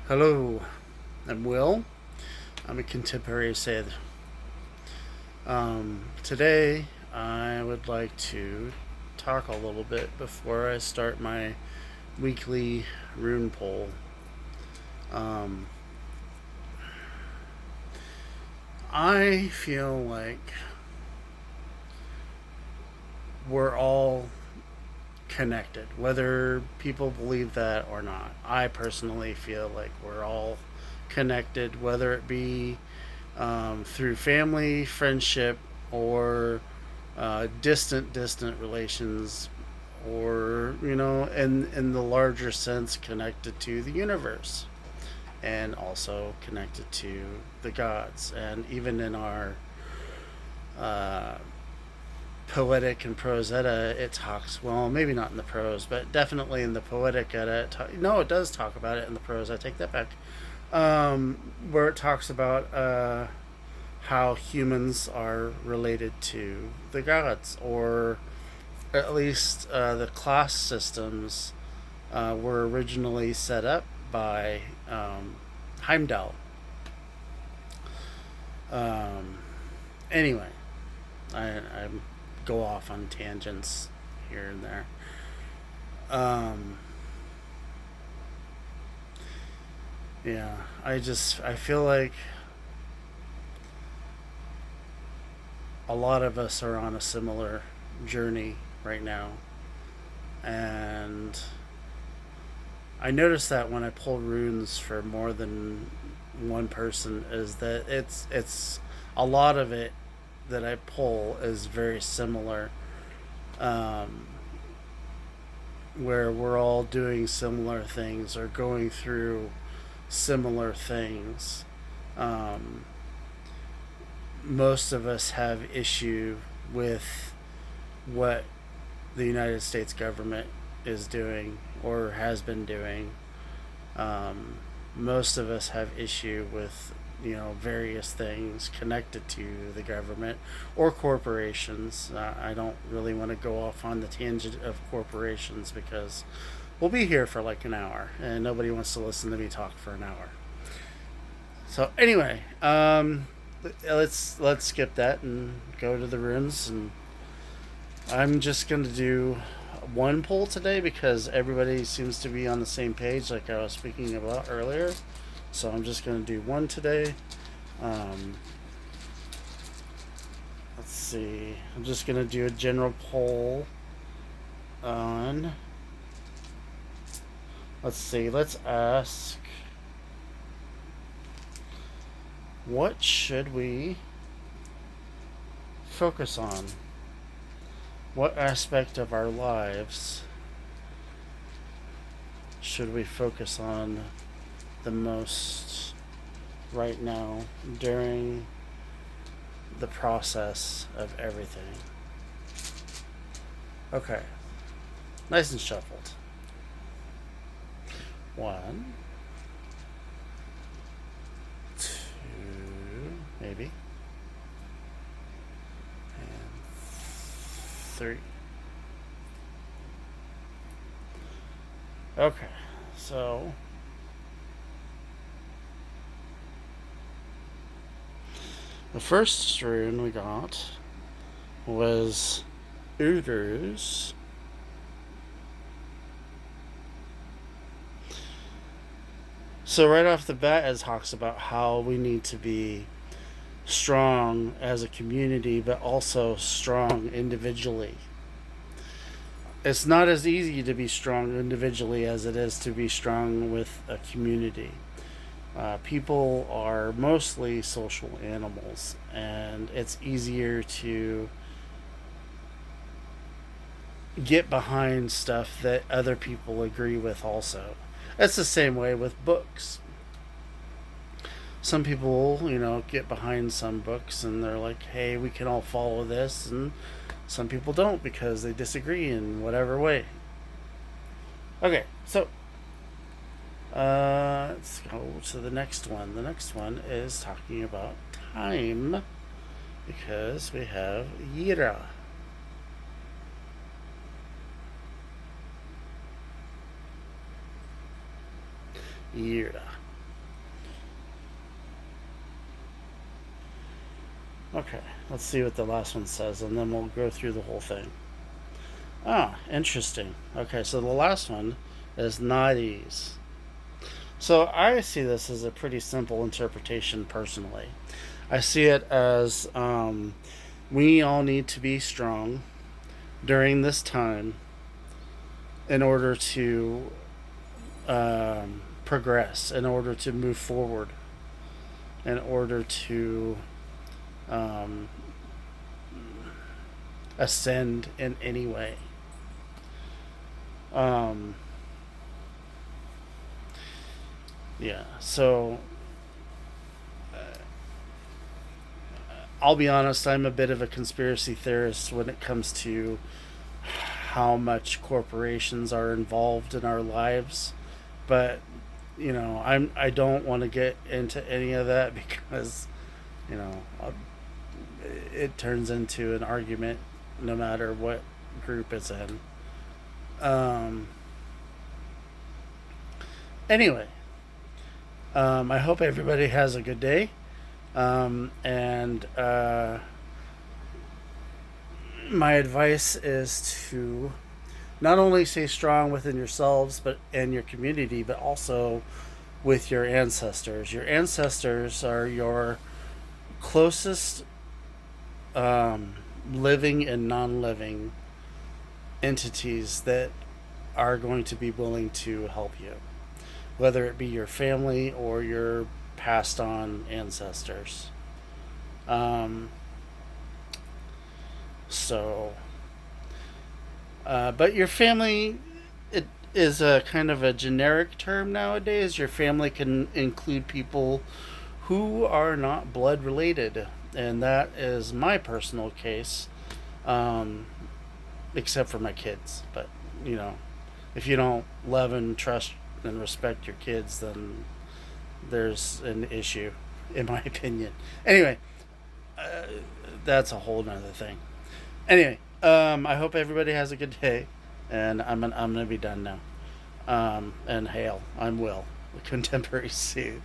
Hello, I'm Will. I'm a contemporary Sith. Today, I would like to talk a little bit before I start my weekly rune poll. Um, I feel like we're all connected, whether people believe that or not. I personally feel like we're all connected, whether it be through family, friendship, or distant relations, or in the larger sense, connected to the universe, and also connected to the gods, and even in our uh, poetic and prose edda, it talks. Well, maybe not in the prose, but definitely in the poetic edda. No, it does talk about it in the prose. I take that back. Where it talks about how humans are related to the gods, or at least the class systems were originally set up by Heimdall. Um, anyway, I go off on tangents here and there. Um, yeah, I feel like a lot of us are on a similar journey right now, and I noticed that when I pull runes for more than one person, is that it's a lot of it that I pull is very similar, um, where we're all doing similar things or going through similar things. Um, Most of us have issue with what the United States government is doing or has been doing. Um, Most of us have issue with various things connected to the government or corporations. I don't really want to go off on the tangent of corporations because we'll be here for like an hour and nobody wants to listen to me talk for an hour. So anyway, let's skip that and go to the runes. And I'm just gonna do one poll today because everybody seems to be on the same page, like I was speaking about earlier. So I'm just gonna do one today. Um, let's see. I'm just gonna do a general poll on. Let's see. Let's ask. What should we focus on? What aspect of our lives should we focus on the most right now during the process of everything? Okay, nice and shuffled. One, two, maybe, and three. Okay, so the first rune we got was Udrus. So right off the bat, it talks about how we need to be strong as a community, but also strong individually. It's not as easy to be strong individually as it is to be strong with a community. People are mostly social animals, and it's easier to get behind stuff that other people agree with, also. It's the same way with books. Some people, get behind some books and they're like, hey, we can all follow this, and some people don't because they disagree in whatever way. Okay, so let's go to the next one. The next one is talking about time because we have Yira. Yira. Okay, let's see what the last one says, and then we'll go through the whole thing. Ah, interesting. Okay, so the last one is not ease. So I see this as a pretty simple interpretation personally. I see it as we all need to be strong during this time in order to progress, in order to move forward, in order to um, ascend in any way. Um, yeah, so I'll be honest, I'm a bit of a conspiracy theorist when it comes to how much corporations are involved in our lives. But I don't want to get into any of that because you know it turns into an argument no matter what group it's in. Um, anyway, I hope everybody has a good day. And my advice is to not only stay strong within yourselves but and your community, but also with your ancestors. Your ancestors are your closest living and non-living entities that are going to be willing to help you, whether it be your family or your passed on ancestors. Um, so, but your family, it is a kind of a generic term nowadays. Your family can include people who are not blood related, and that is my personal case, um, except for my kids. But you know, if you don't love and trust and respect your kids, then there's an issue, in my opinion. Anyway, uh, that's a whole nother thing. Anyway, I hope everybody has a good day, and I'm gonna be done now. And hail, I'm Will, the contemporary Sooth.